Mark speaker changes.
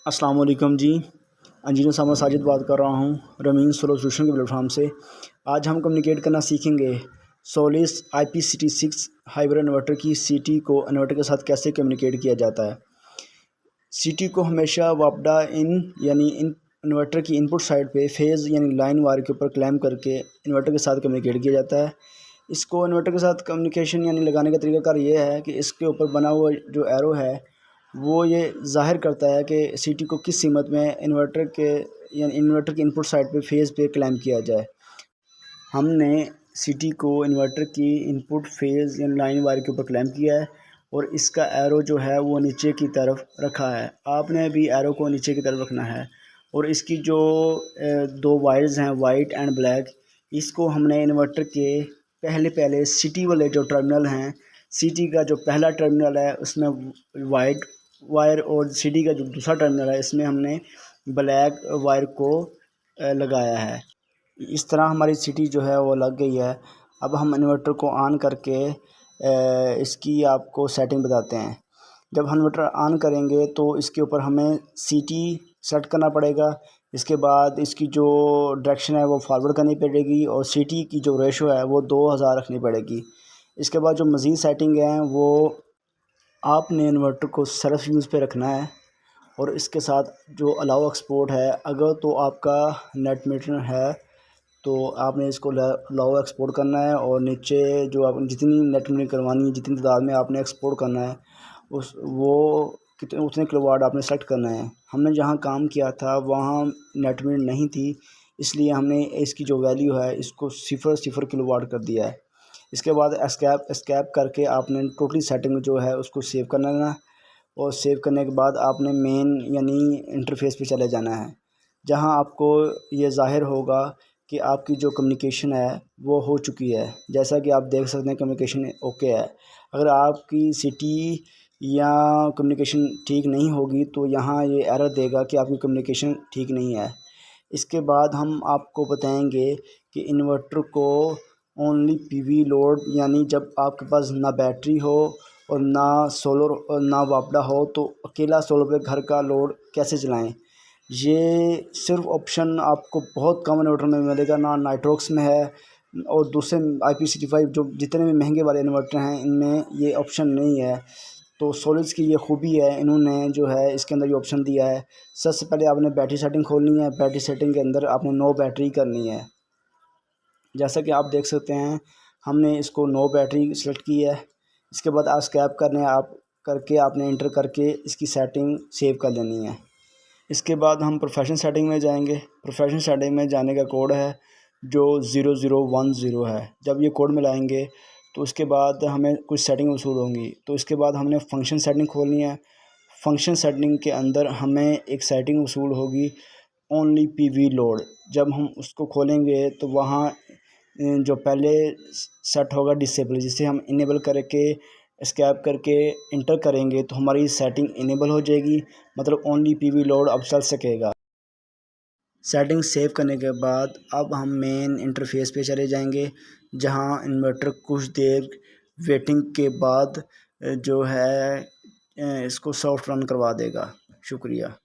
Speaker 1: अस्सलाम वालेकुम जी। इंजीनियर सामद साजिद बात कर रहा हूँ रमीन सोलर सोल्यूशन के प्लेटफॉर्म से। आज हम कम्युनिकेट करना सीखेंगे सोलिस IP66 हाइब्रिड इन्वर्टर की सीटी को इन्वर्टर के साथ कैसे कम्युनिकेट किया जाता है। सीटी को हमेशा वापडा यानी इन्वर्टर की इनपुट साइड पे फेज़ यानी लाइन वायर के ऊपर क्लैम्प करके इन्वर्टर के साथ कम्युनिकेट किया जाता है। इसको इन्वर्टर के साथ कम्युनिकेशन यानी लगाने का तरीकाकार ये है कि इसके ऊपर बना हुआ जो एरो है वो ये ज़ाहिर करता है कि सीटी को किस सीमत में इन्वर्टर के यानी इन्वर्टर की इनपुट साइड पे फेज़ पे क्लैम्प किया जाए। हमने सीटी को इन्वर्टर की इनपुट फेज़ यानी लाइन वायर के ऊपर क्लैम्प किया है और इसका एरो जो है वो नीचे की तरफ रखा है। आपने भी एरो को नीचे की तरफ रखना है और इसकी जो दो वायर्स हैं वाइट एंड ब्लैक, इसको हमने इन्वर्टर के पहले सीटी वाले जो टर्मिनल हैं, सीटी का जो पहला टर्मिनल है उसमें वाइट वायर और सीटी का जो दूसरा टर्मिनल है इसमें हमने ब्लैक वायर को लगाया है। इस तरह हमारी सीटी जो है वो लग गई है। अब हम इन्वर्टर को ऑन करके इसकी आपको सेटिंग बताते हैं। जब हम इन्वर्टर ऑन करेंगे तो इसके ऊपर हमें सीटी सेट करना पड़ेगा। इसके बाद इसकी जो डायरेक्शन है वो फॉरवर्ड करनी पड़ेगी और सीटी की जो रेशो है वो 2000 रखनी पड़ेगी। इसके बाद जो मज़ीद सेटिंग है वो आपने इन्वर्टर को सेल्फ यूज़ पे रखना है और इसके साथ जो अलाउ एक्सपोर्ट है, अगर तो आपका नेट मीटर है तो आपने इसको अलाउ एक्सपोर्ट करना है और नीचे जो आप जितनी नेट मीटरिंग करवानी है, जितनी तादाद में आपने एक्सपोर्ट करना है उतने किलोवाट आपने सेलेक्ट करना है। हमने जहाँ काम किया था वहाँ नेट मीटर नहीं थी, इसलिए हमने इसकी जो वैल्यू है इसको 0 किलोवाट कर दिया है। इसके बाद एस्केप करके आपने टोटली सेटिंग जो है उसको सेव करना है और सेव करने के बाद आपने मेन यानी इंटरफेस पे चले जाना है, जहां आपको ये ज़ाहिर होगा कि आपकी जो कम्युनिकेशन है वो हो चुकी है। जैसा कि आप देख सकते हैं कम्युनिकेशन ओके है। अगर आपकी सिटी या कम्युनिकेशन ठीक नहीं होगी तो यहाँ ये एरर देगा कि आपकी कम्युनिकेशन ठीक नहीं है। इसके बाद हम आपको बताएंगे कि इन्वर्टर को ओनली पीवी लोड यानी जब आपके पास ना बैटरी हो और ना सोलर और ना वापडा हो तो अकेला सोलर पे घर का लोड कैसे चलाएं। ये सिर्फ ऑप्शन आपको बहुत कम इन्वर्टर में मिलेगा, ना नाइट्रोक्स में है और दूसरे IP65 जो जितने भी महंगे वाले इन्वर्टर हैं इनमें ये ऑप्शन नहीं है। तो सोलिस की ये खूबी है, इन्होंने जो है इसके अंदर ये ऑप्शन दिया है। सबसे पहले आपने बैटरी सेटिंग खोलनी है, बैटरी सेटिंग के अंदर आपने नो बैटरी करनी है। जैसा कि आप देख सकते हैं हमने इसको नो बैटरी सेलेक्ट की है। इसके बाद आप स्कैप करने आप करके आपने इंटर करके इसकी सेटिंग सेव कर लेनी है। इसके बाद हम प्रोफेशनल सेटिंग में जाएंगे। प्रोफेशनल सेटिंग में जाने का कोड है जो 0010 है। जब ये कोड मिलाएंगे तो उसके बाद हमें कुछ सेटिंग वसूल होंगी। तो इसके बाद हमने फंक्शन सेटिंग खोलनी है। फंक्शन सेटिंग के अंदर हमें एक सेटिंग वसूल होगी ओनली पीवी लोड। जब हम उसको खोलेंगे तो वहाँ जो पहले सेट होगा डिसेबल, जिसे हम इनेबल करके स्कैप करके इंटर करेंगे तो हमारी सेटिंग इनेबल हो जाएगी, मतलब ओनली पीवी लोड अब चल सकेगा। सेटिंग सेव करने के बाद अब हम मेन इंटरफेस पे चले जाएंगे, जहां इन्वर्टर कुछ देर वेटिंग के बाद जो है इसको सॉफ्ट रन करवा देगा। शुक्रिया।